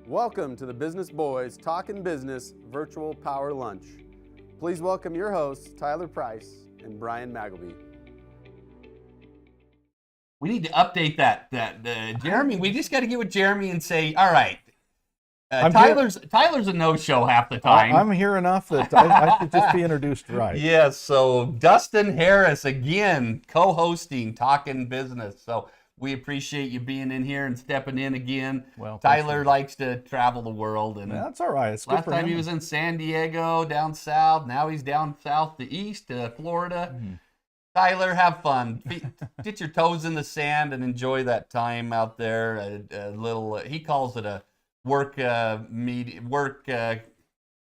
Welcome to the Business Boys Talkin-Business Virtual Power Lunch. Please welcome your hosts, Tyler Price and Brian Magleby. We need to update that Jeremy. We just got to get with Jeremy and say, all right, Tyler's a no-show half the time. I'm here enough that I should just be introduced right. Yes, so Dustin Harris again, co-hosting Talkin-Business. So we appreciate you being in here and stepping in again. Well, Tyler likes to travel the world, and that's all right. It's good last for time him. he was in San Diego, down south. Now he's down south to east, Florida. Mm-hmm. Tyler, have fun. Get your toes in the sand and enjoy that time out there. A little, he calls it a work trip,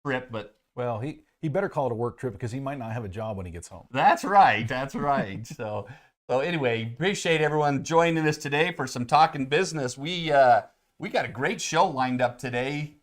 but Well, he better call it a work trip because he might not have a job when he gets home. that's right. That's right. So anyway, appreciate everyone joining us today for some Talking Business. We got a great show lined up today.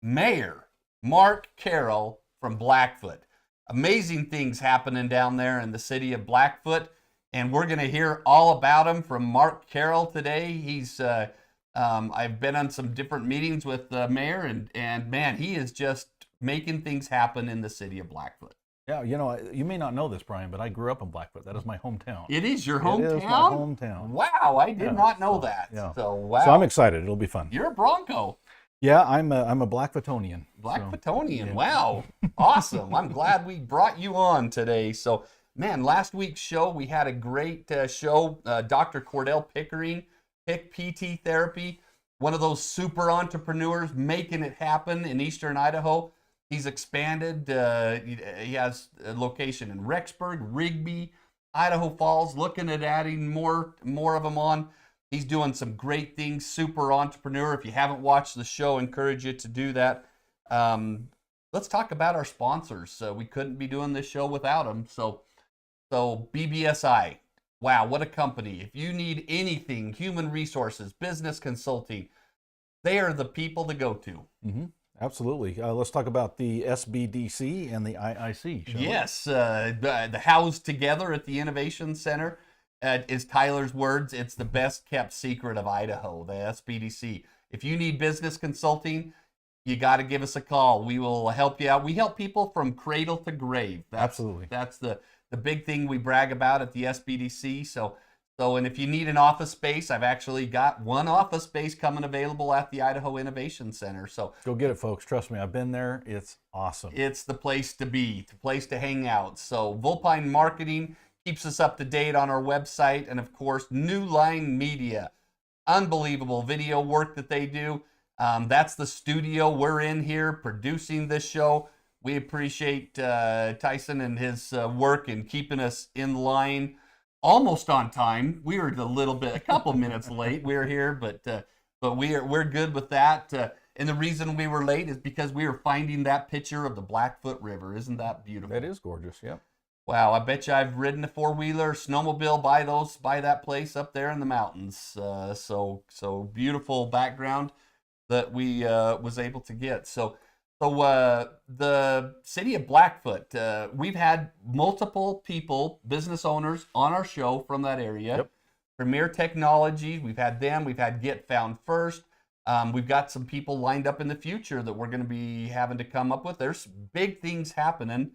Mayor Mark Carroll from Blackfoot. Amazing things happening down there in the city of Blackfoot, and we're going to hear all about him from Mark Carroll today. He's I've been on some different meetings with the mayor, and man, he is just making things happen in the city of Blackfoot. Yeah, you may not know this, Brian, but I grew up in Blackfoot. That is my hometown. It is your hometown? It is my hometown. Wow, I did not know that. Yeah. So wow. So I'm excited. It'll be fun. You're a Bronco. Yeah, I'm a Blackfootonian. Blackfootonian. Yeah. Wow. Awesome. I'm glad we brought you on today. So, man, last week's show, we had a great show. Dr. Cordell Pickering, PT Therapy, one of those super entrepreneurs making it happen in Eastern Idaho. He's expanded. He has a location in Rexburg, Rigby, Idaho Falls, looking at adding more of them on. He's doing some great things, super entrepreneur. If you haven't watched the show, I encourage you to do that. Let's talk about our sponsors. We couldn't be doing this show without them. So BBSI, wow, what a company. If you need anything, human resources, business consulting, they are the people to go to. Mm-hmm. Absolutely. Let's talk about the SBDC and the IIC. Shall we? Yes, the housed together at the Innovation Center. Is Tyler's words, it's the best kept secret of Idaho, the SBDC. If you need business consulting, you got to give us a call. We will help you out. We help people from cradle to grave. Absolutely. That's the big thing we brag about at the SBDC. So, and if you need an office space, I've actually got one office space coming available at the Idaho Innovation Center. So go get it, folks. Trust me, I've been there. It's awesome. It's the place to be, the place to hang out. So Vulpine Marketing keeps us up to date on our website, and of course, New Line Media. Unbelievable video work that they do. That's the studio we're in here producing this show. We appreciate Tyson and his work in keeping us in line, almost on time. We were a couple minutes late. We were here, but we're good with that. And the reason we were late is because we were finding that picture of the Blackfoot River. Isn't that beautiful? That is gorgeous. Yep. Wow, I bet you I've ridden a four-wheeler, snowmobile by that place up there in the mountains. So beautiful background that we was able to get. So the city of Blackfoot, we've had multiple people, business owners, on our show from that area. Yep. Premier Technologies, we've had them. We've had Get Found First. We've got some people lined up in the future that we're going to be having to come up with. There's big things happening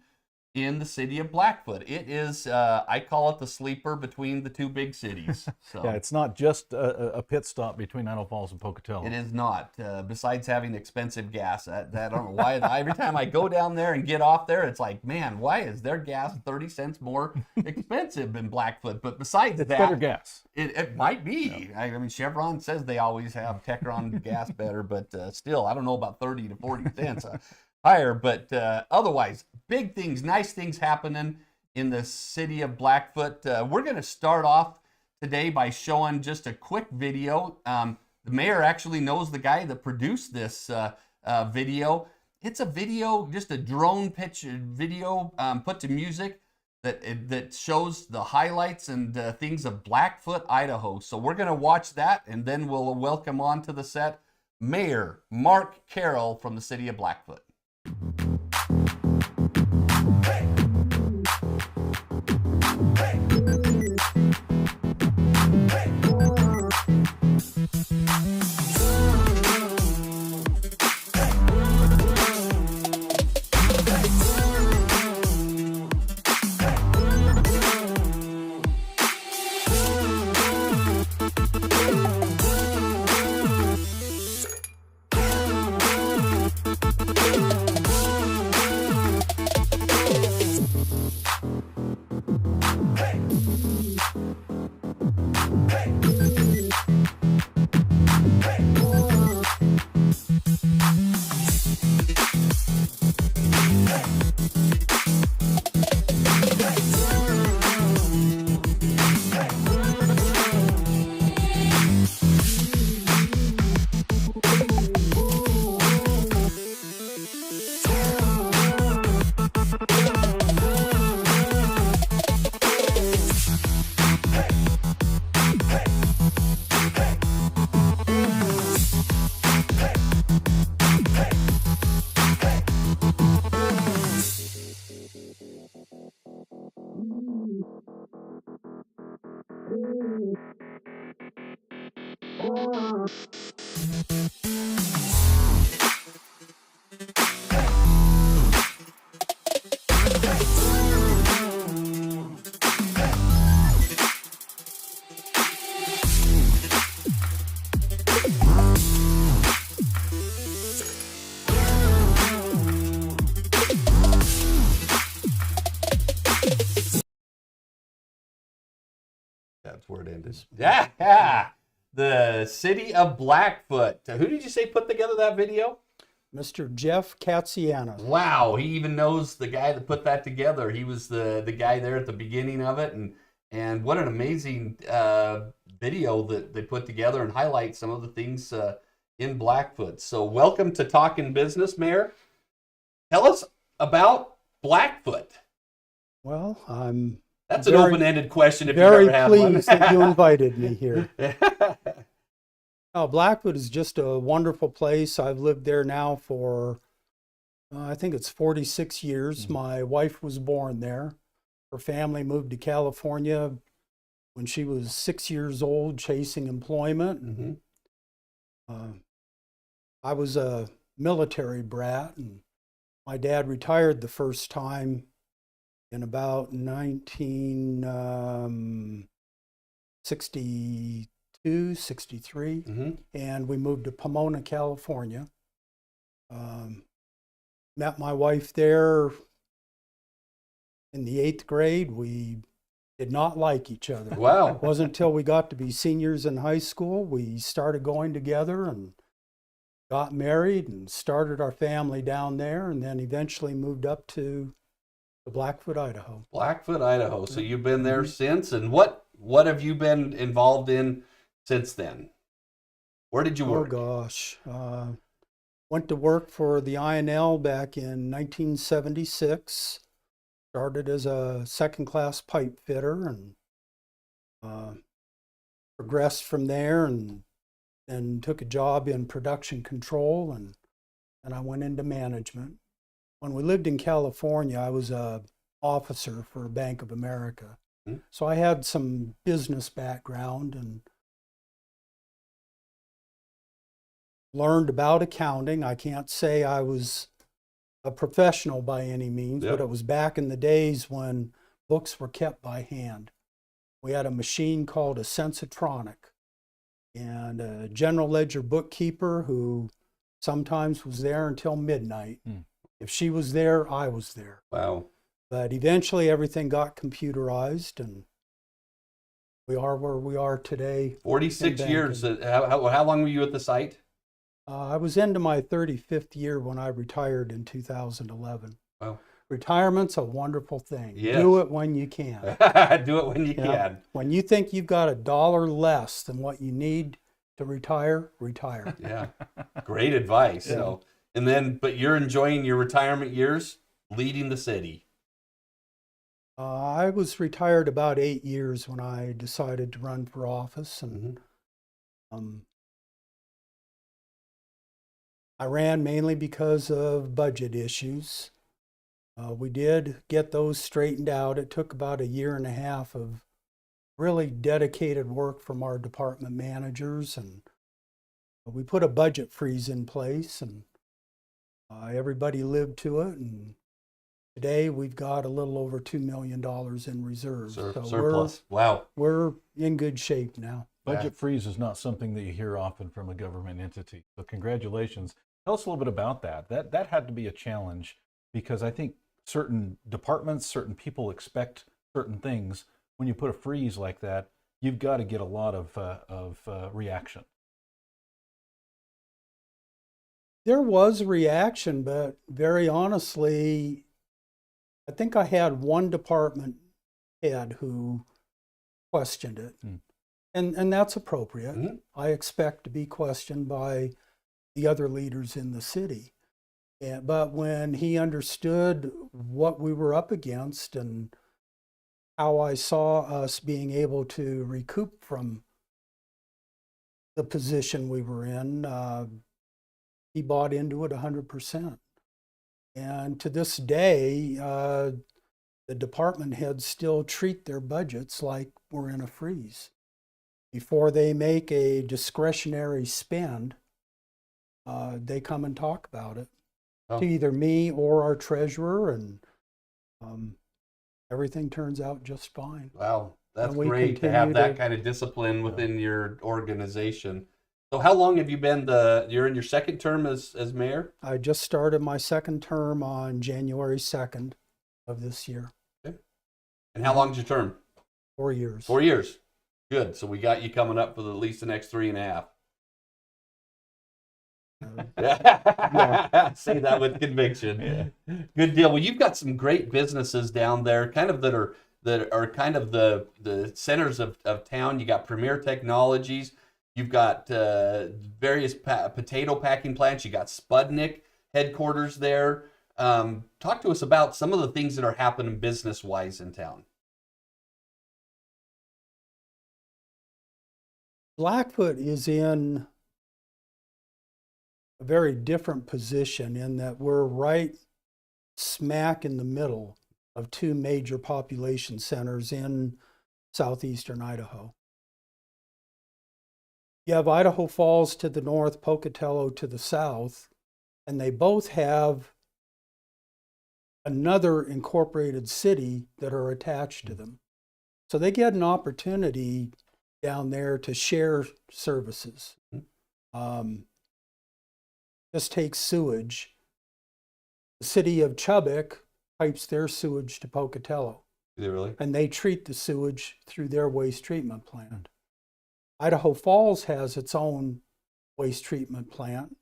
in the city of Blackfoot. It is, I call it the sleeper between the two big cities. So Yeah, it's not just a pit stop between Idaho Falls and Pocatello. it is not. Besides having expensive gas, I don't know why. Every time I go down there and get off there, it's like, man, why is their gas 30 cents more expensive in Blackfoot? But besides It's that, better gas. it might be. Yeah. I mean, Chevron says they always have Techron gas better, but still, I don't know about 30 to 40 cents higher. But otherwise, big things, nice things happening in the city of Blackfoot. We're going to start off today by showing just a quick video. The mayor actually knows the guy that produced this video. It's a video, just a drone picture video put to music that shows the highlights and things of Blackfoot, Idaho. So we're going to watch that, and then we'll welcome on to the set Mayor Mark Carroll from the city of Blackfoot. That's where it ended. Yeah. The city of Blackfoot. Who did you say put together that video? Mr. Jeff Katzianis. Wow, he even knows the guy that put that together. He was the guy there at the beginning of it, and what an amazing video that they put together and highlight some of the things in Blackfoot. So welcome to Talkin' Business, Mayor. Tell us about Blackfoot. Well, I'm That's an open-ended question if you've very ever had one. pleased that you invited me here. Blackfoot is just a wonderful place. I've lived there now for, I think it's 46 years. Mm-hmm. My wife was born there. Her family moved to California when she was 6 years old, chasing employment. Mm-hmm. I was a military brat, and my dad retired the first time in about 1962, 63, Mm-hmm. and we moved to Pomona, California. Met my wife there in the 8th grade. We did not like each other. Wow. It wasn't until we got to be seniors in high school we started going together and got married and started our family down there, and then eventually moved up to Blackfoot, Idaho. Blackfoot, Idaho. So you've been there since, and what have you been involved in since then? Where did you work? Oh gosh, went to work for the INL back in 1976. Started as a second-class pipe fitter and progressed from there, and took a job in production control, and I went into management. When we lived in California, I was a officer for Bank of America. Mm-hmm. So I had some business background and learned about accounting. I can't say I was a professional by any means, Yep. but it was back in the days when books were kept by hand. We had a machine called a Sensitronic, and a general ledger bookkeeper who sometimes was there until midnight. Mm. If she was there, I was there. Wow. But eventually everything got computerized, and we are where we are today. 46 in years. banking. How long were you at the site? I was into my 35th year when I retired in 2011. Wow. Retirement's a wonderful thing. Yes. Do it when you can. Do it when you You know, can. when you think you've got $1 less than what you need to retire, retire. Yeah. Great advice. Yeah. So, but you're enjoying your retirement years leading the city. I was retired about 8 years when I decided to run for office, and I ran mainly because of budget issues. We did get those straightened out. It took about 1.5 years of really dedicated work from our department managers, and we put a budget freeze in place, and everybody lived to it. And today we've got a little over $2 million in reserves. So Surplus. Wow. we're in good shape now. Budget freeze is not something that you hear often from a government entity. So congratulations. Tell us a little bit about that. That had to be a challenge, because I think certain departments, certain people expect certain things. When you put a freeze like that, you've got to get a lot of reaction. There was a reaction, but very honestly, I think I had one department head who questioned it. And that's appropriate. Mm-hmm. I expect to be questioned by the other leaders in the city. But when he understood what we were up against and how I saw us being able to recoup from the position we were in, he bought into it 100%. And to this day, the department heads still treat their budgets like we're in a freeze. before they make a discretionary spend, they come and talk about it Oh. to either me or our treasurer, and everything turns out just fine. Wow, that's And we great to continue have that to- kind of discipline within your organization. So how long have you been you're in your second term as mayor? I just started my second term on January 2nd of this year. And how long's your term? 4 years. 4 years. Good. So we got you coming up for at least the next 3.5. Say that with conviction. Good deal. Well, you've got some great businesses down there, kind of that are kind of the centers of town. You got Premier Technologies. You've got various potato packing plants. You got Spudnik headquarters there. Talk to us about some of the things that are happening business-wise in town. Blackfoot is in a very different position in that we're right smack in the middle of two major population centers in southeastern Idaho. You have Idaho Falls to the north, Pocatello to the south, and they both have another incorporated city that are attached to them. So they get an opportunity down there to share services. Just take sewage. The city of Chubbuck pipes their sewage to Pocatello, Is it really? and they treat the sewage through their waste treatment plant. Idaho Falls has its own waste treatment plant,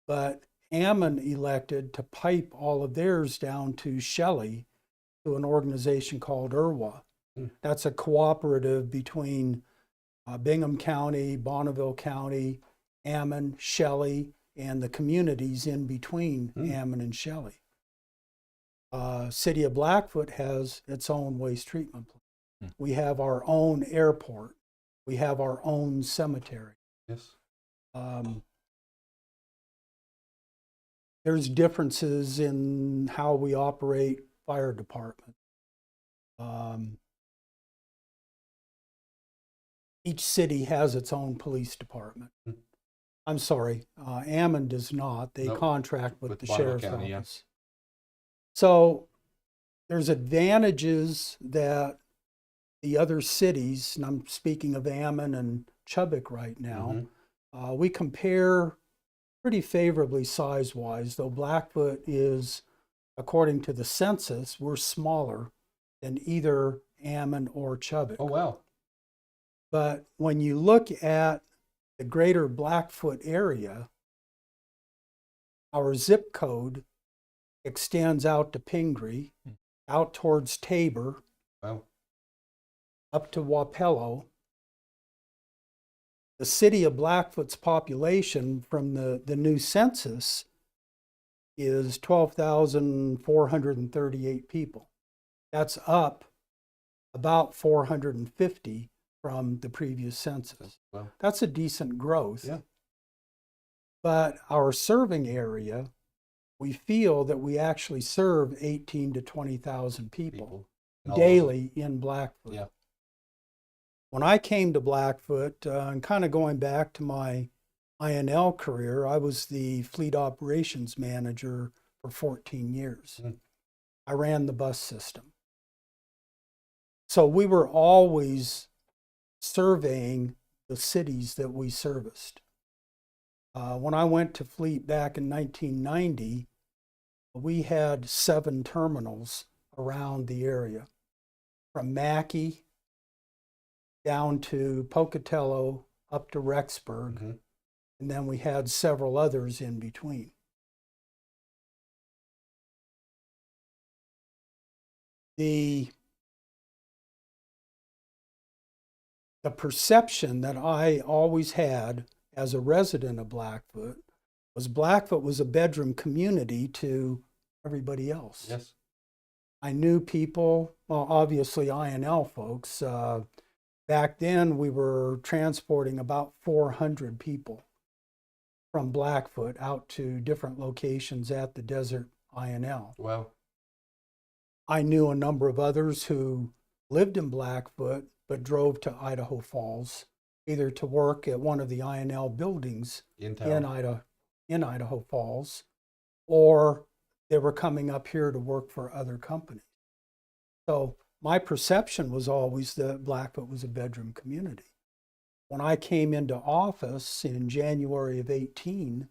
but Ammon elected to pipe all of theirs down to Shelley to an organization called IRWA. That's a cooperative between Bingham County, Bonneville County, Ammon, Shelley, and the communities in between Ammon and Shelley. City of Blackfoot has its own waste treatment plant. We have our own airport. We have our own cemetery. Yes. There's differences in how we operate fire department. Each city has its own police department. I'm sorry, Ammon does not. They Nope. contract with the Bonneville sheriff's County, office. So there's advantages that the other cities, and I'm speaking of Ammon and Chubbuck right now, we compare pretty favorably size-wise, though Blackfoot is, according to the census, we're smaller than either Ammon or Chubbuck. Oh, wow. But when you look at the greater Blackfoot area, our zip code extends out to Pingree, out towards Tabor, Wow. up to Wapello. The city of Blackfoot's population from the new census is 12,438 people. That's up about 450 from the previous census. Wow. That's a decent growth. Yeah. But our serving area, we feel that we actually serve 18 to 20,000 people And all daily in Blackfoot. Yeah. When I came to Blackfoot, and kind of going back to my INL career, I was the fleet operations manager for 14 years. I ran the bus system. So we were always surveying the cities that we serviced. When I went to fleet back in 1990, we had 7 terminals around the area, from Mackay down to Pocatello, up to Rexburg, and then we had several others in between. The perception that I always had as a resident of Blackfoot was a bedroom community to everybody else. Yes. I knew people, well, obviously INL folks. Back then, we were transporting about 400 people from Blackfoot out to different locations at the Desert INL. Wow. I knew a number of others who lived in Blackfoot but drove to Idaho Falls either to work at one of the INL buildings In in town. Idaho Falls, or they were coming up here to work for other companies. So my perception was always that Blackfoot was a bedroom community. When I came into office in January of 18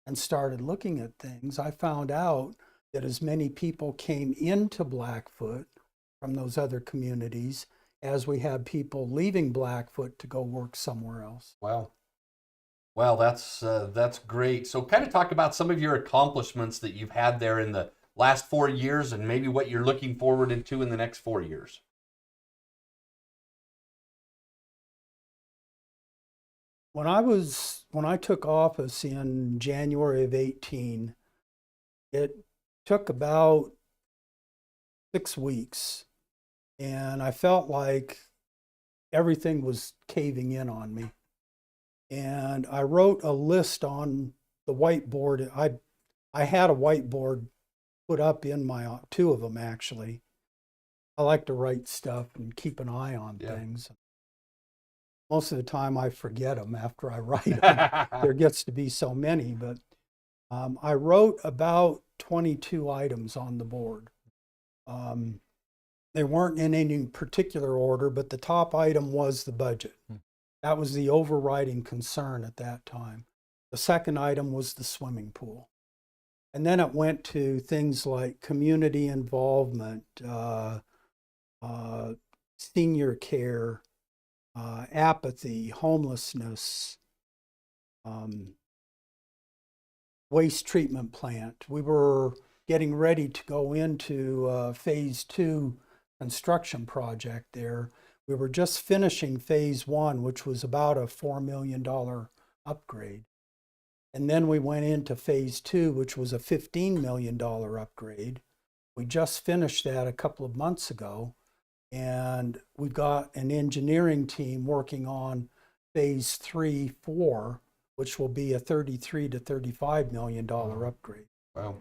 and started looking at things, I found out that as many people came into Blackfoot from those other communities as we had people leaving Blackfoot to go work somewhere else. Wow. Well, that's great. So kind of talk about some of your accomplishments that you've had there in the last 4 years and maybe what you're looking forward into in the next 4 years. When I took office in January of 18, it took about 6 weeks, and I felt like everything was caving in on me. And I wrote a list on the whiteboard. I had a whiteboard put up in my, two of them actually. I like to write stuff and keep an eye on things. Most of the time I forget them after I write them. There gets to be so many, but I wrote about 22 items on the board. They weren't in any particular order, but the top item was the budget. That was the overriding concern at that time. The second item was the swimming pool. And then it went to things like community involvement, senior care, apathy, homelessness, waste treatment plant. We were getting ready to go into phase 2 construction project there. We were just finishing phase 1, which was about a $4 million upgrade. And then we went into phase 2, which was a $15 million upgrade. We just finished that a couple of months ago. And we've got an engineering team working on phase 3, 4, which will be a $33 to $35 million upgrade. Wow.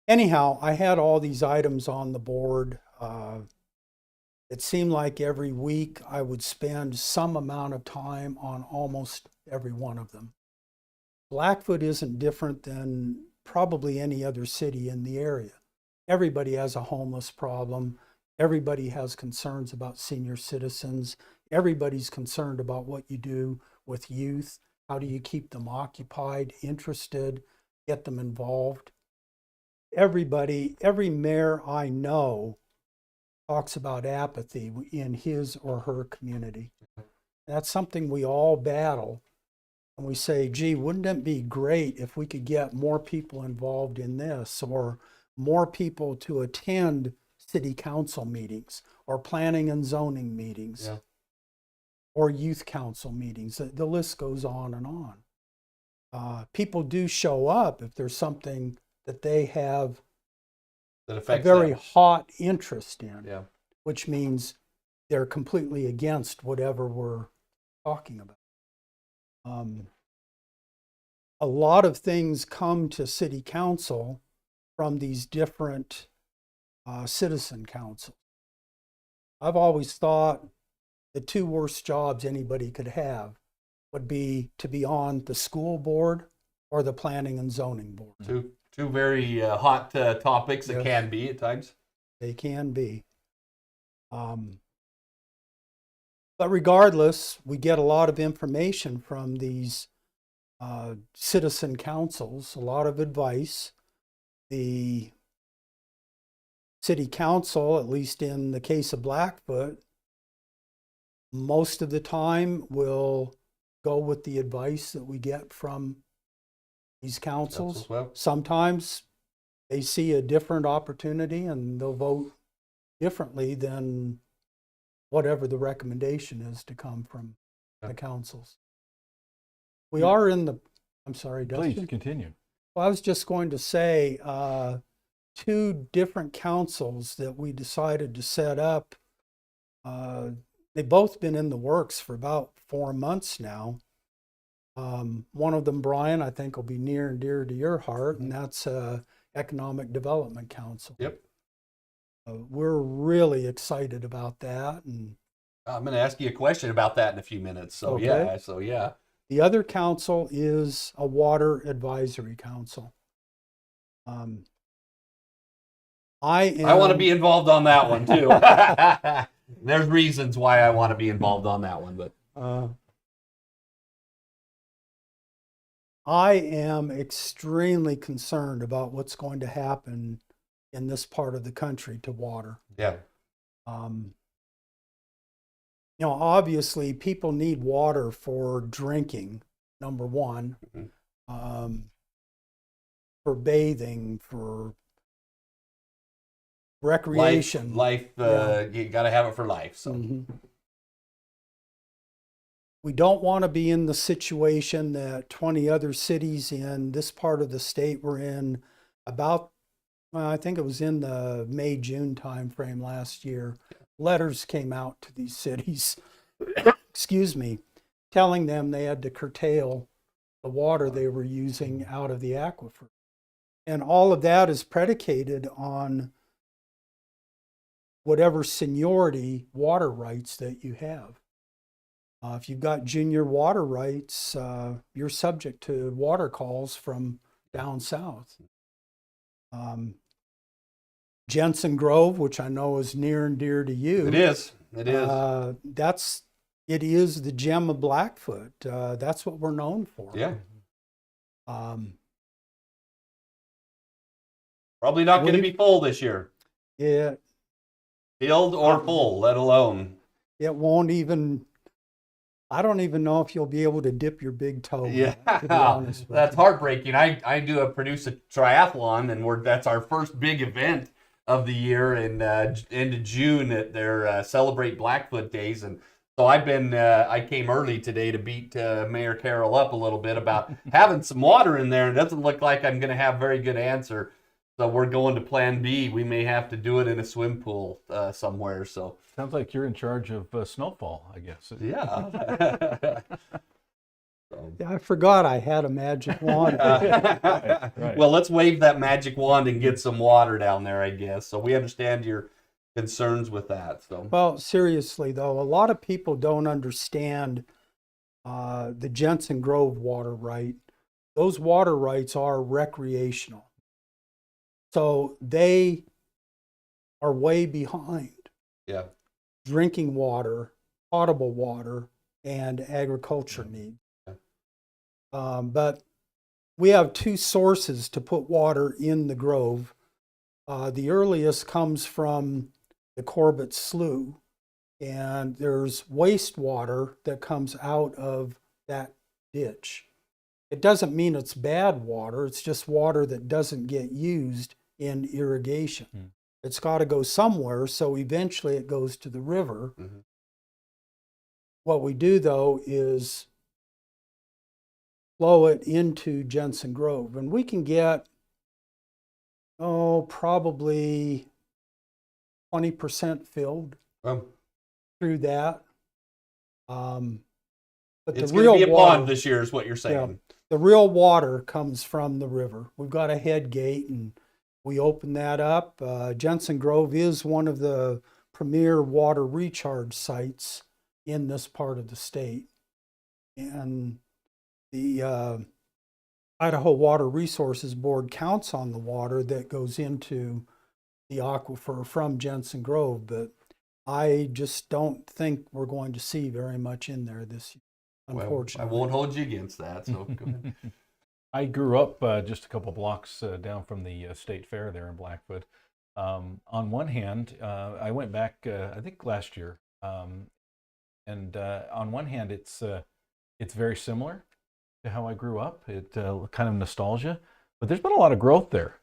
Anyhow, I had all these items on the board. It seemed like every week I would spend some amount of time on almost every one of them. Blackfoot isn't different than probably any other city in the area. Everybody has a homeless problem. Everybody has concerns about senior citizens. Everybody's concerned about what you do with youth. How do you keep them occupied, interested, get them involved? Everybody, every mayor I know talks about apathy in his or her community. That's something we all battle. And we say, gee, wouldn't it be great if we could get more people involved in this, or more people to attend city council meetings or planning and zoning meetings, or youth council meetings. The list goes on and on. People do show up if there's something that they have That affects a very them. hot interest in, Yeah. which means they're completely against whatever we're talking about. A lot of things come to city council from these different citizen councils. I've always thought the 2 worst jobs anybody could have would be to be on the school board or the planning and zoning board. Two very hot topics that can be at times. They can be. But regardless, we get a lot of information from these citizen councils, a lot of advice. The city council, at least in the case of Blackfoot, most of the time will go with the advice that we get from these councils. Well. Sometimes they see a different opportunity and they'll vote differently than whatever the recommendation is to come from the councils. We are in the, I'm sorry, Dustin. Please continue. Well, I was just going to say 2 different councils that we decided to set up. They've both been in the works for about 4 months now. One of them, Brian, I think will be near and dear to your heart, and that's Economic Development Council. Yep. We're really excited about that, and I'm going to ask you a question about that in a few minutes. So Okay. yeah. The other council is a water advisory council. I want to be involved on that one too. There's reasons why I want to be involved on that one, but I am extremely concerned about what's going to happen in this part of the country to water. yeah, Obviously people need water for drinking, number one, for bathing, for recreation. life you got to have it for life. So we don't want to be in the situation that 20 other cities in this part of the state were in about, well, I think it was in the May, June timeframe last year. Letters came out to these cities, excuse me, telling them they had to curtail the water they were using out of the aquifer. And all of that is predicated on whatever seniority water rights that you have. If you've got junior water rights, you're subject to water calls from down south. Jensen Grove, which I know is near and dear to you. it is. It is the gem of Blackfoot. That's what we're known for. Yeah. Probably not going to be full this year. Yeah. Filled or full, let alone. It won't even. I don't even know if you'll be able to dip your big toe. Yeah, to be honest with that's you. heartbreaking. I produce a triathlon, and that's our first big event of the year in end of June at their Celebrate Blackfoot Days, and so I came early today to beat Mayor Carroll up a little bit about having some water in there, and it doesn't look like I'm going to have a very good answer. So we're going to Plan B. We may have to do it in a swim pool somewhere. So sounds like you're in charge of snowfall, I guess. Yeah. Yeah, I forgot I had a magic wand. Right. Well, let's wave that magic wand and get some water down there, I guess. So we understand your concerns with that. So Well, seriously though, a lot of people don't understand the Jensen Grove water right. Those water rights are recreational. So they are way behind yeah, drinking water, potable water, and agriculture needs. But we have two sources to put water in the Grove. The earliest comes from the Corbett Slough, and there's wastewater that comes out of that ditch. It doesn't mean it's bad water, it's just water that doesn't get used in irrigation. It's got to go somewhere, so eventually it goes to the river. What we do though is flow it into Jensen Grove, and we can get probably 20% filled through that. But it's the going to real be a water, pond this year, is what you're saying. Yeah, the real water comes from the river. We've got a head gate, and we open that up. Jensen Grove is one of the premier water recharge sites in this part of the state. And the Idaho Water Resources Board counts on the water that goes into the aquifer from Jensen Grove, but I just don't think we're going to see very much in there this year, unfortunately. Well, I won't hold you against that, so go ahead. I grew up just a couple blocks down from the state fair there in Blackfoot. On one hand, I went back, I think last year, and on one hand, it's very similar to how I grew up. It kind of nostalgia, but there's been a lot of growth there,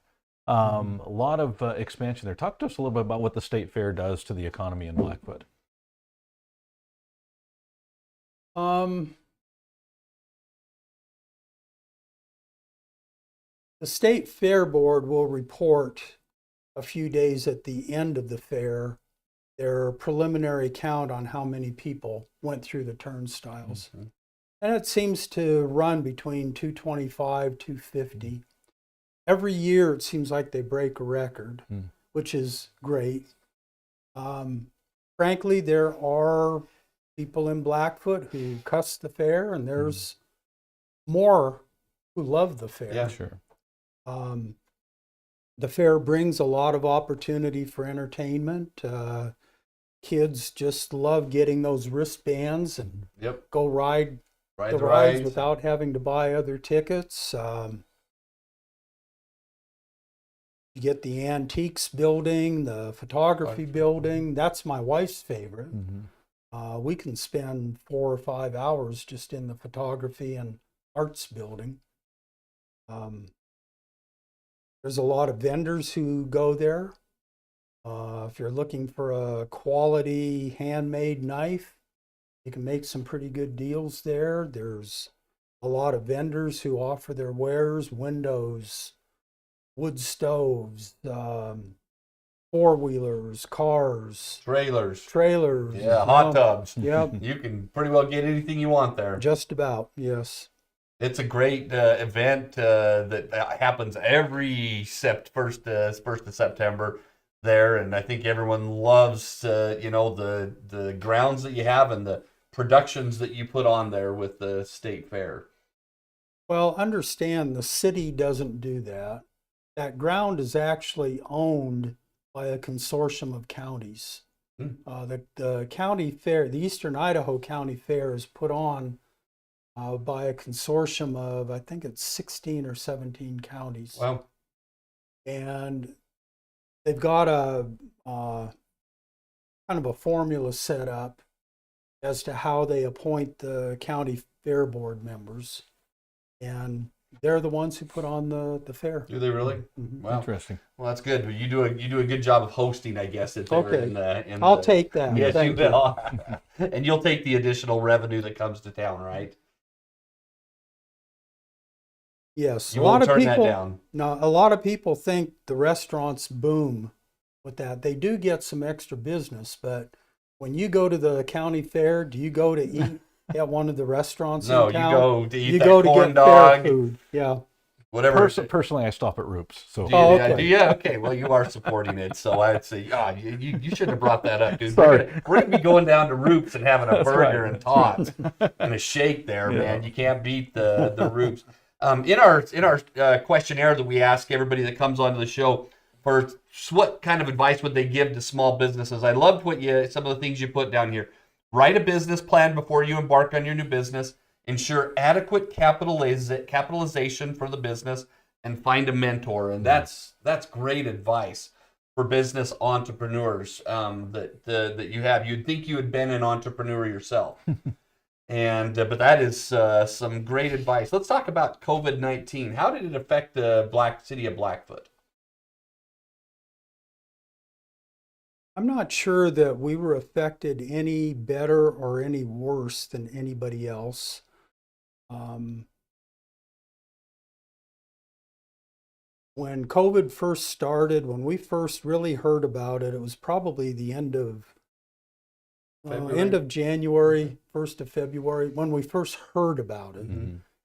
a lot of expansion there. Talk to us a little bit about what the state fair does to the economy in Blackfoot. The State Fair Board will report a few days at the end of the fair their preliminary count on how many people went through the turnstiles. And it seems to run between 225, 250. Every year it seems like they break a record, which is great. frankly, there are people in Blackfoot who cuss the fair, and there's more who love the fair. Yeah. Sure. The fair brings a lot of opportunity for entertainment. Kids just love getting those wristbands and Yep. go ride Ride the the rides rides. without having to buy other tickets. You get the antiques building, the photography building. That's my wife's favorite. We can spend 4 or 5 hours just in the photography and arts building. There's a lot of vendors who go there. If you're looking for a quality handmade knife, you can make some pretty good deals there. There's a lot of vendors who offer their wares, windows, wood stoves, four-wheelers, cars, Trailers. trailers. Hot tubs. Yep, You can pretty well get anything you want there. just about, yes. It's a great event that happens every first of September there, and I think everyone loves the grounds that you have and the productions that you put on there with the state fair. Well, understand the city doesn't do that. That ground is actually owned by a consortium of counties. The county fair, the Eastern Idaho County Fair, is put on by a consortium of, I think it's 16 or 17 counties. Wow. And they've got a kind of a formula set up as to how they appoint the county fair board members. And they're the ones who put on the fair. Do they really? Mhm. Wow. Interesting. Well, that's good. You do a good job of hosting, I guess. If they were Okay. in I'll the- take that. Yes, Thank you will. And you'll take the additional revenue that comes to town, right? Yes, You a lot won't of turn people. that down. No, a lot of people think the restaurants boom with that. They do get some extra business, but when you go to the county fair, do you go to eat at one of the restaurants No, in you town? go to eat You that go to corn get dog, fair food. Yeah. whatever. Personally, I stop at Roop's. So Do you, Oh, yeah, okay. do you? Okay, well, you are supporting it, so I'd say, you shouldn't have brought that up, dude. Sorry. We're gonna be going down to Roop's and having a That's burger right. and tots and a shake there, Yeah. man. You can't beat the Roop's. In our questionnaire that we ask everybody that comes onto the show for what kind of advice would they give to small businesses, I loved some of the things you put down here. Write a business plan before you embark on your new business. Ensure adequate capitalization for the business, and find a mentor. And that's great advice for business entrepreneurs that you have. You'd think you had been an entrepreneur yourself. And but that is some great advice. Let's talk about COVID-19. How did it affect the city of Blackfoot? I'm not sure that we were affected any better or any worse than anybody else. When COVID first started, when we first really heard about it, it was probably the end of January, 1st of February, when we first heard about it.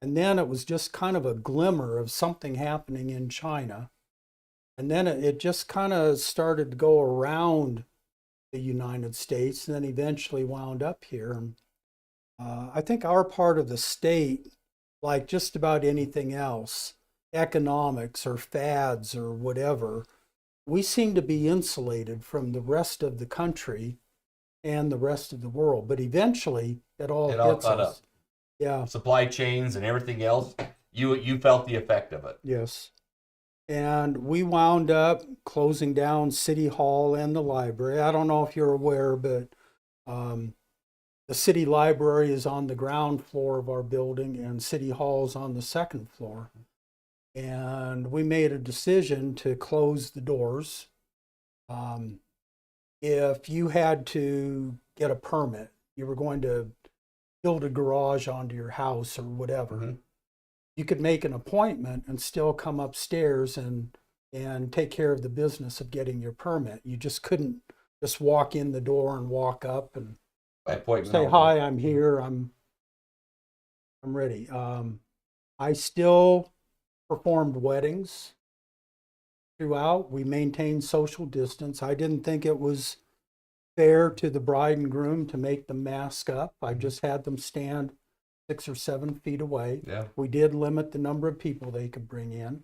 And then it was just kind of a glimmer of something happening in China. And then it just kind of started to go around the United States and then eventually wound up here. And I think our part of the state, like just about anything else, economics or fads or whatever, we seem to be insulated from the rest of the country and the rest of the world. But eventually it all hits caught us. up. Yeah. Supply chains and everything else, you felt the effect of it. Yes. And we wound up closing down City Hall and the library. I don't know if you're aware, but the city library is on the ground floor of our building and City Hall is on the second floor. And we made a decision to close the doors. If you had to get a permit, you were going to build a garage onto your house or whatever, you could make an appointment and still come upstairs and take care of the business of getting your permit. You just couldn't just walk in the door and walk up and By appointment say, only. "Hi, I'm here. I'm ready." I still performed weddings throughout. We maintained social distance. I didn't think it was fair to the bride and groom to make them mask up. I just had them stand 6 or 7 feet away. Yeah. We did limit the number of people they could bring in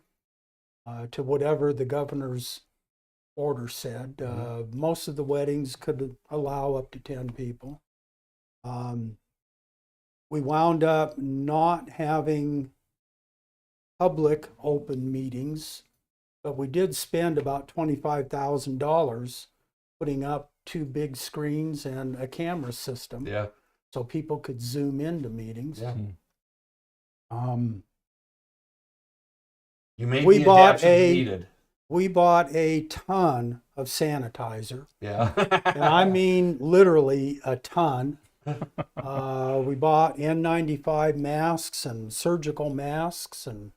to whatever the governor's order said. Most of the weddings could allow up to 10 people. We wound up not having public open meetings, but we did spend about $25,000 putting up 2 big screens and a camera system. Yeah. So people could zoom into meetings. Yeah. You made We the bought adaptations needed. We bought a ton of sanitizer, Yeah. and I mean literally a ton. We bought N95 masks and surgical masks and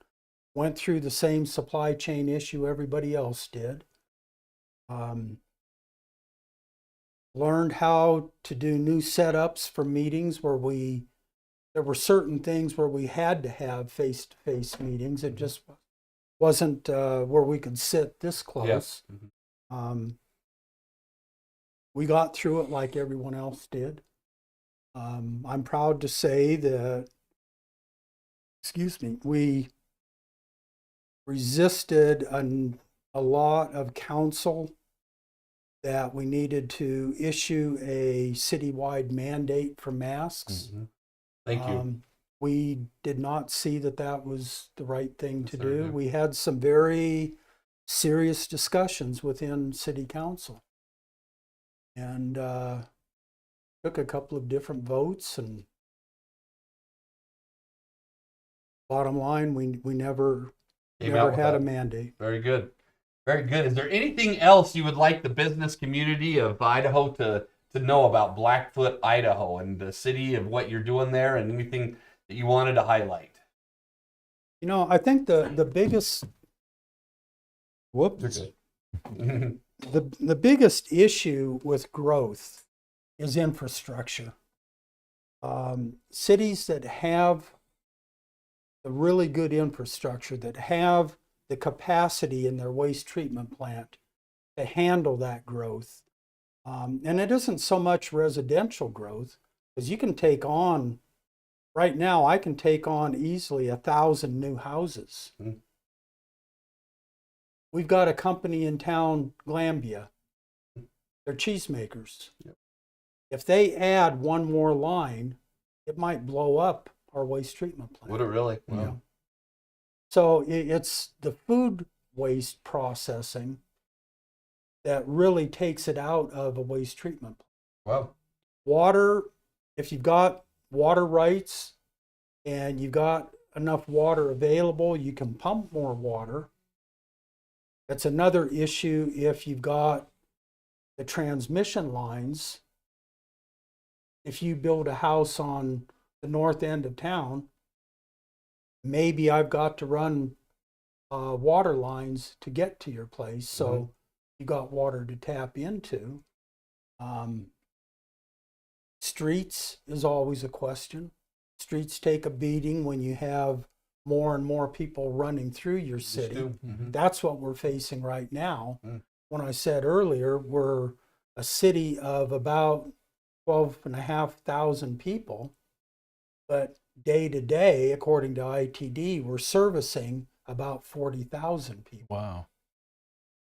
went through the same supply chain issue everybody else did. Learned how to do new setups for meetings where there were certain things where we had to have face-to-face meetings. It just wasn't where we could sit this close. We got through it like everyone else did. I'm proud to say that, we resisted a lot of counsel that we needed to issue a citywide mandate for masks. Thank you. We did not see that was the right thing to do. Certainly. We had some very serious discussions within city council, and took a couple of different votes, and bottom line, we never Came out with had that. a mandate. Very good. Very good. Is there anything else you would like the business community of Idaho to know about Blackfoot, Idaho, and the city of what you're doing there, and anything that you wanted to highlight? I think the biggest the biggest issue with growth is infrastructure. Cities that have the really good infrastructure, that have the capacity in their waste treatment plant to handle that growth. And it isn't so much residential growth, because you can take on, right now, I can take on easily 1,000 new houses. We've got a company in town, Glambia. They're cheesemakers. Yep. If they add one more line, it might blow up our waste treatment plant. Would it really? You Wow. know? So it's the food waste processing that really takes it out of a waste treatment plant. Wow. Water, if you've got water rights and you've got enough water available, you can pump more water. That's another issue if you've got the transmission lines. If you build a house on the north end of town, maybe I've got to run water lines to get to your place, so you got water to tap into. Streets is always a question. Streets take a beating when you have more and more people running through your city. That's what we're facing right now. When I said earlier, we're a city of about 12,500 people, but day to day, according to ITD, we're servicing about 40,000 people. Wow.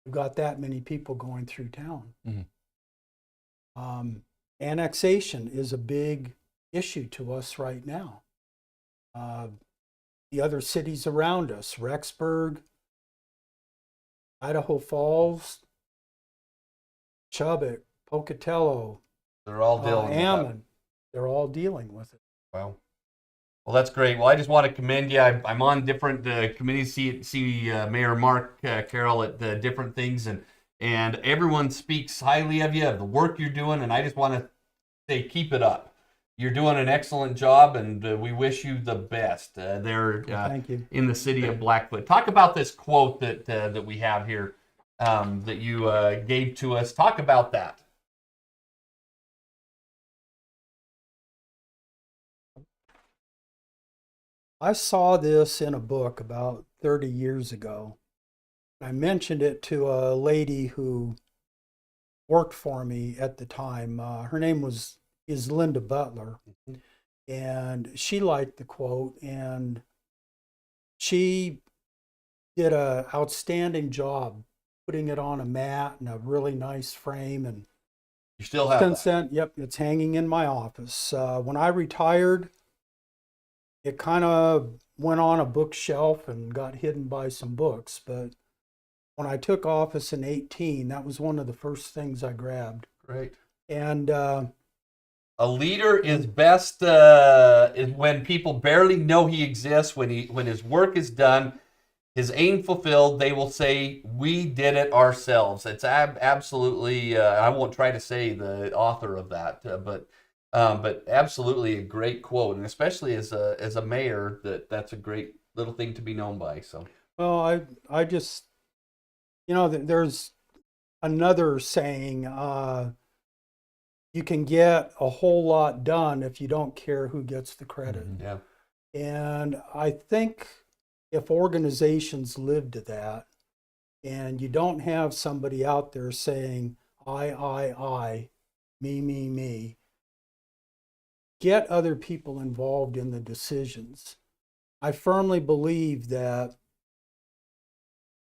We've got that many people going through town. Annexation is a big issue to us right now. The other cities around us, Rexburg, Idaho Falls, Chubbuck, Pocatello, They're all dealing with that. Ammon, they're all dealing with it. Wow. Well, that's great. Well, I just want to commend you. I'm on different committees, see Mayor Mark Carroll at different things, and everyone speaks highly of you, of the work you're doing, and I just want to say keep it up. You're doing an excellent job, and we wish you the best there Thank you. in the city of Blackfoot. Talk about this quote that we have here that you gave to us. Talk about that. I saw this in a book about 30 years ago. I mentioned it to a lady who worked for me at the time. Her name is Linda Butler, and she liked the quote, and she did an outstanding job putting it on a mat in a really nice frame. And You still have since that. then, yep, it's hanging in my office. When I retired, it kind of went on a bookshelf and got hidden by some books. But when I took office in 18, that was one of the first things I grabbed. Great. And A leader is best is when people barely know he exists. When his work is done, his aim fulfilled, they will say, "We did it ourselves." It's absolutely. I won't try to say the author of that, but absolutely a great quote, and especially as a mayor, that's a great little thing to be known by. So, well, I just, there's another saying. You can get a whole lot done if you don't care who gets the credit. yeah, And I think if organizations live to that, and you don't have somebody out there saying, I, me, get other people involved in the decisions. I firmly believe that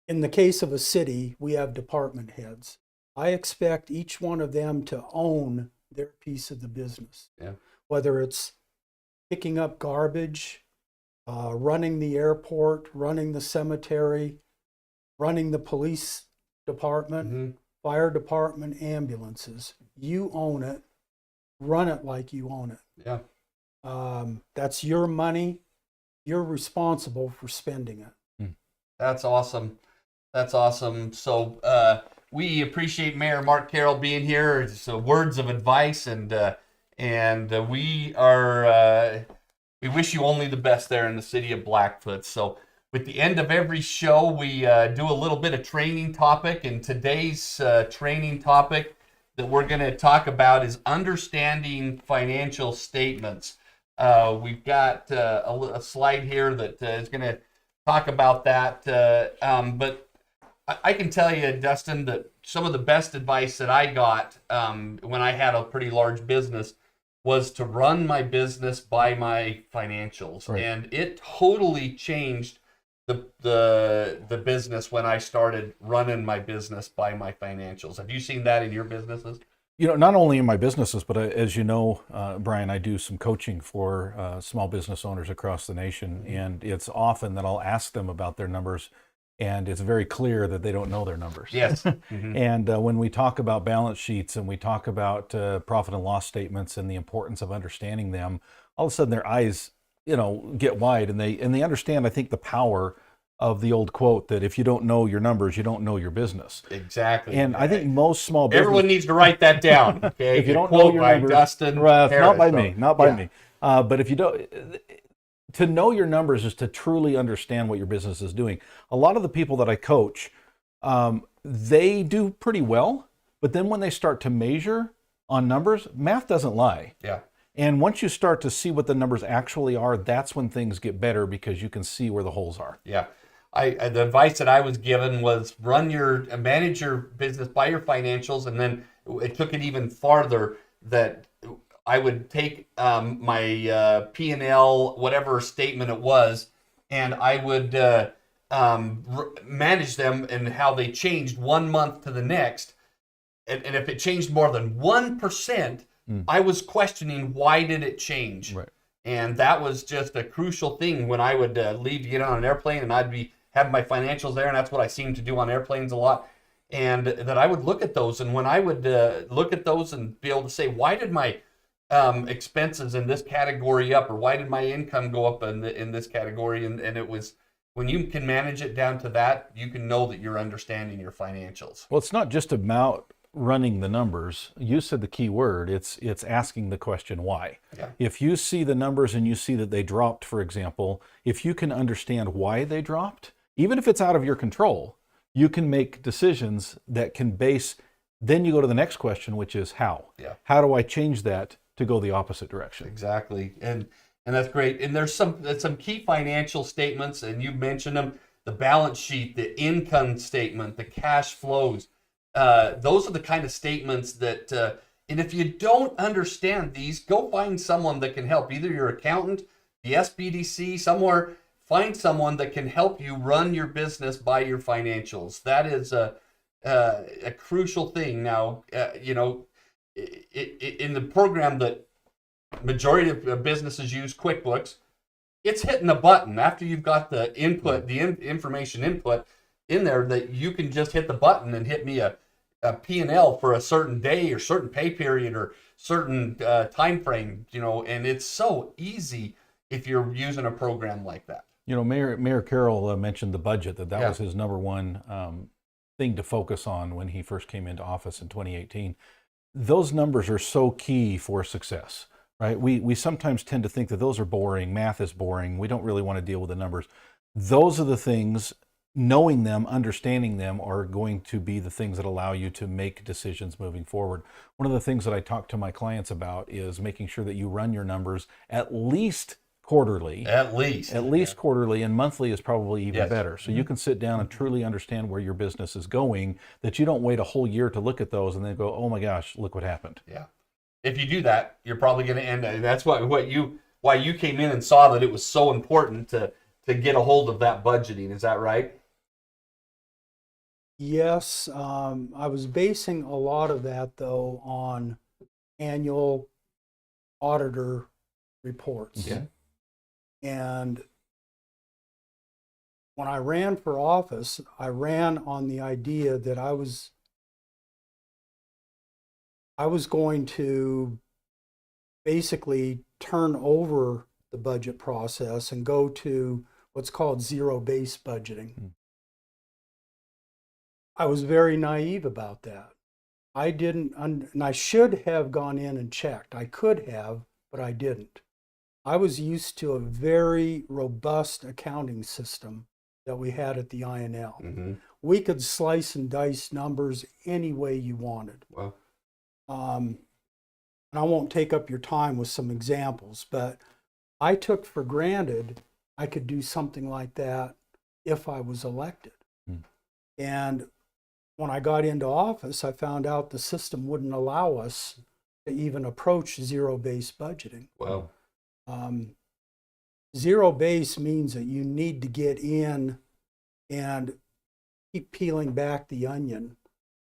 in the case of a city, we have department heads. I expect each one of them to own their piece of the business. Yeah. Whether it's picking up garbage, running the airport, running the cemetery, running the police department, fire department, ambulances. You own it. Run it like you own it. yeah. That's your money. You're responsible for spending it. That's awesome. That's awesome. So we appreciate Mayor Mark Carroll being here. So words of advice, and we are we wish you only the best there in the city of Blackfoot. So with the end of every show, we do a little bit of training topic, and today's training topic that we're going to talk about is understanding financial statements. We've got a slide here that is going to talk about that, but I can tell you, Dustin, that some of the best advice that I got when I had a pretty large business was to run my business by my financials. Right. And it totally changed the business when I started running my business by my financials. Have you seen that in your businesses? Not only in my businesses, but as you know, Brian, I do some coaching for small business owners across the nation. And it's often that I'll ask them about their numbers, and it's very clear that they don't know their numbers. Yes. And when we talk about balance sheets and we talk about profit and loss statements and the importance of understanding them, all of a sudden their eyes, get wide, and they understand, I think, the power of the old quote that if you don't know your numbers, you don't know your business. Exactly. And I think most small business, everyone needs to write that down. Okay. if you don't Quote know your by numbers, Dustin not Harris, by so, me, not by yeah. me. But if you don't, to know your numbers is to truly understand what your business is doing. A lot of the people that I coach, they do pretty well, but then when they start to measure on numbers, math doesn't lie. Yeah. And once you start to see what the numbers actually are, that's when things get better, because you can see where the holes are. Yeah. The advice that I was given was manage your business by your financials, and then it took it even farther that I would take my P&L, whatever statement it was, and I would manage them and how they changed 1 month to the next. And if it changed more than 1%, I was questioning, why did it change? Right. And that was just a crucial thing when I would leave to get on an airplane, and I'd be having my financials there, and that's what I seem to do on airplanes a lot. And that I would look at those, and when I would look at those and be able to say, why did my expenses in this category up, or why did my income go up in this category? And it was, when you can manage it down to that, you can know that you're understanding your financials. Well, it's not just about running the numbers. You said the key word. It's asking the question why. Yeah. If you see the numbers and you see that they dropped, for example, if you can understand why they dropped, even if it's out of your control, you can make decisions that can base. Then you go to the next question, which is how. Yeah. How do I change that to go the opposite direction? Exactly. And that's great. And there's some key financial statements, and you mentioned them: the balance sheet, the income statement, the cash flows. those are the kind of statements that, and if you don't understand these, go find someone that can help, either your accountant, the SBDC, somewhere. Find someone that can help you run your business by your financials. That is a crucial thing. Now, in the program that majority of businesses use, QuickBooks, it's hitting a button after you've got the input, the information input in there, that you can just hit the button and hit me a P&L for a certain day or certain pay period or certain time frame, and it's so easy if you're using a program like that. Mayor Carroll mentioned the budget, that Yeah. was his number one thing to focus on when he first came into office in 2018. Those numbers are so key for success, right? We sometimes tend to think that those are boring, math is boring, we don't really want to deal with the numbers. Those are the things, knowing them, understanding them, are going to be the things that allow you to make decisions moving forward. One of the things that I talk to my clients about is making sure that you run your numbers at least quarterly. At least Quarterly, and monthly is probably even Yes. better. So you can sit down and truly understand where your business is going, that you don't wait a whole year to look at those and then go, oh my gosh, look what happened. Yeah. If you do that, you're probably going to end. And that's why you came in and saw that it was so important to get a hold of that budgeting. Is that right? Yes, I was basing a lot of that, though, on annual auditor reports. Yeah. And when I ran for office, I ran on the idea that I was going to basically turn over the budget process and go to what's called zero-based budgeting. I was very naive about that. I didn't, and I should have gone in and checked. I could have, but I didn't. I was used to a very robust accounting system that we had at the INL. Mm-hmm. We could slice and dice numbers any way you wanted. Well, And I won't take up your time with some examples, but I took for granted I could do something like that if I was elected. And when I got into office, I found out the system wouldn't allow us to even approach zero-based budgeting. well, Zero-based means that you need to get in and keep peeling back the onion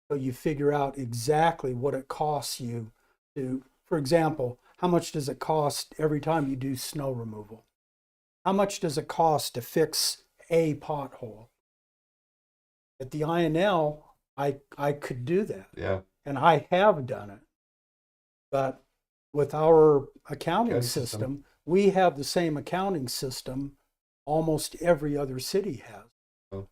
so you figure out exactly what it costs you to, for example, how much does it cost every time you do snow removal? How much does it cost to fix a pothole? At the INL, I could do that. yeah. And I have done it. But with our accounting Okay, system, we have the same accounting system almost every other city has. Oh.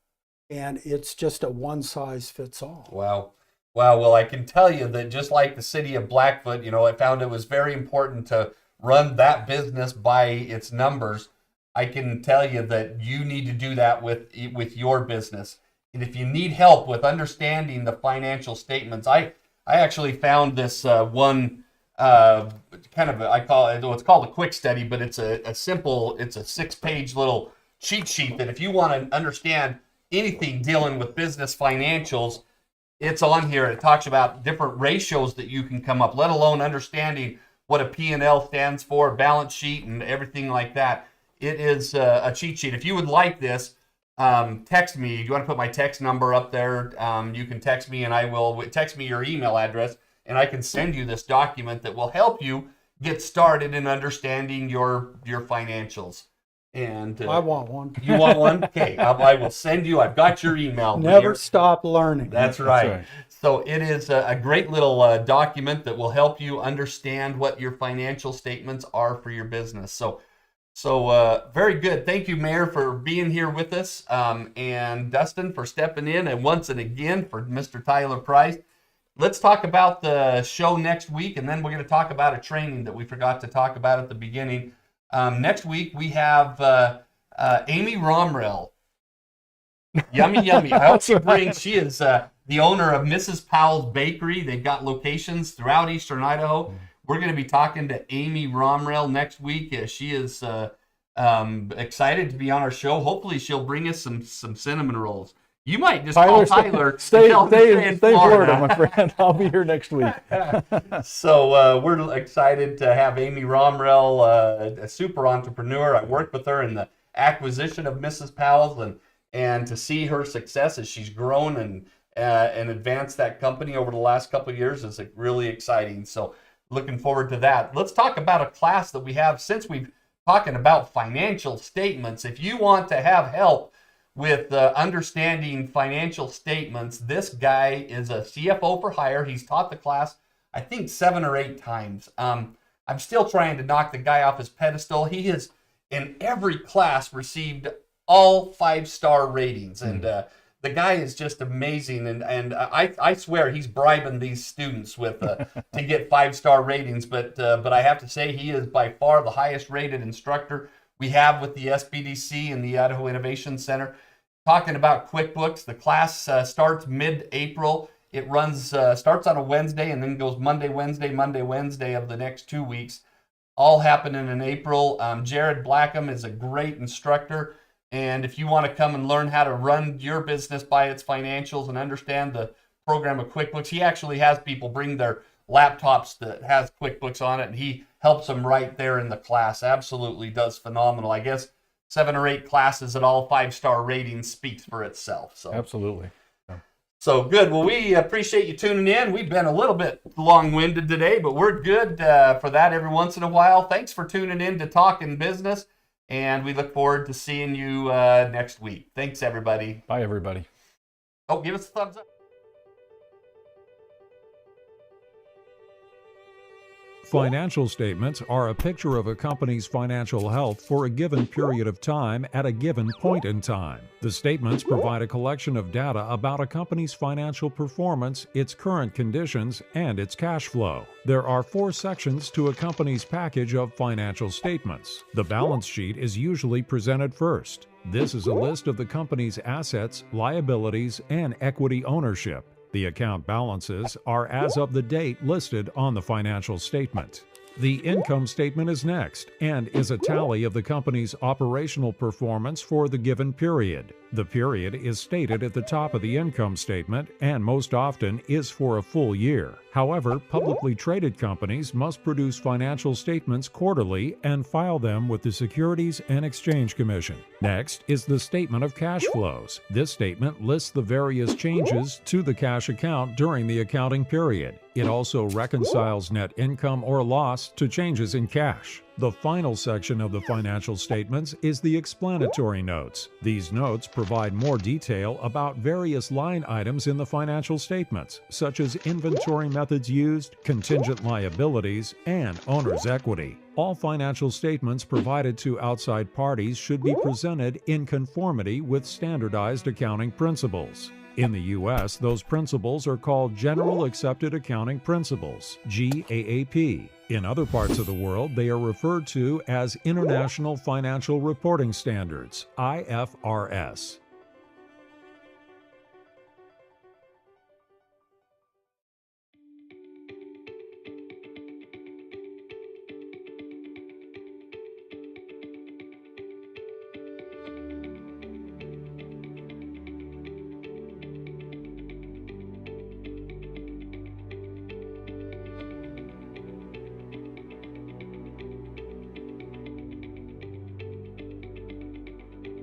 And it's just a one-size-fits-all. Wow. Wow. Well, I can tell you that just like the city of Blackfoot, I found it was very important to run that business by its numbers. I can tell you that you need to do that with your business. And if you need help with understanding the financial statements, I actually found this one I call it, it's called a quick study, but it's a simple, it's a 6-page little cheat sheet that if you want to understand anything dealing with business financials, it's on here. It talks about different ratios that you can come up, let alone understanding what a P&L stands for, balance sheet, and everything like that. It is a cheat sheet. If you would like this, text me. You want to put my text number up there? You can text me, and I will text me your email address, and I can send you this document that will help you get started in understanding your financials. And I want one. you want one? Okay, I will send you. I've got your email. Never stop learning. That's right. So it is a great little document that will help you understand what your financial statements are for your business. So very good. Thank you, Mayor, for being here with us, and Dustin for stepping in, and once and again for Mr. Tyler Price. Let's talk about the show next week, and then we're going to talk about a training that we forgot to talk about at the beginning. Next week, we have Amy Romrell. Yummy, yummy. I hope she is the owner of Mrs. Powell's Bakery. They've got locations throughout eastern Idaho. We're going to be talking to Amy Romrell next week. She is excited to be on our show. Hopefully, she'll bring us some cinnamon rolls. You might just call Tyler. Stay and tell him to in Florida, my friend. I'll be here next week. So we're excited to have Amy Romrell, a super entrepreneur. I worked with her in the acquisition of Mrs. Powell's, and to see her success as she's grown and advanced that company over the last couple of years is really exciting. So looking forward to that. Let's talk about a class that we have since we've talking about financial statements. If you want to have help with understanding financial statements, this guy is a CFO for hire. He's taught the class, I think, 7 or 8 times. I'm still trying to knock the guy off his pedestal. He has, in every class, received all 5-star ratings, and the guy is just amazing. And I swear he's bribing these students with to get 5-star ratings. But I have to say he is by far the highest rated instructor we have with the SBDC and the Idaho Innovation Center. Talking about QuickBooks, the class starts mid-April. It runs starts on a Wednesday and then goes Monday, Wednesday of the next 2 weeks. All happening in April. Jared Blackham is a great instructor. And if you want to come and learn how to run your business by its financials and understand the program of QuickBooks, he actually has people bring their laptops that has QuickBooks on it, and he helps them right there in the class. Absolutely does phenomenal. I guess 7 or 8 classes at all 5-star ratings speaks for itself. So Absolutely. So good. Well, we appreciate you tuning in. We've been a little bit long-winded today, but we're good for that every once in a while. Thanks for tuning in to Talkin' Business, and we look forward to seeing you next week. Thanks, everybody. Bye, everybody. Oh, give us a thumbs up. Financial statements are a picture of a company's financial health for a given period of time at a given point in time. The statements provide a collection of data about a company's financial performance, its current conditions, and its cash flow. There are 4 sections to a company's package of financial statements. The balance sheet is usually presented first. This is a list of the company's assets, liabilities, and equity ownership. The account balances are as of the date listed on the financial statement. The income statement is next and is a tally of the company's operational performance for the given period. The period is stated at the top of the income statement and most often is for a full year. However, publicly traded companies must produce financial statements quarterly and file them with the Securities and Exchange Commission. Next is the statement of cash flows. This statement lists the various changes to the cash account during the accounting period. It also reconciles net income or loss to changes in cash. The final section of the financial statements is the explanatory notes. These notes provide more detail about various line items in the financial statements, such as inventory methods used, contingent liabilities, and owner's equity. All financial statements provided to outside parties should be presented in conformity with standardized accounting principles. In the U.S., those principles are called General Accepted Accounting Principles, GAAP. In other parts of the world, they are referred to as International Financial Reporting Standards, IFRS.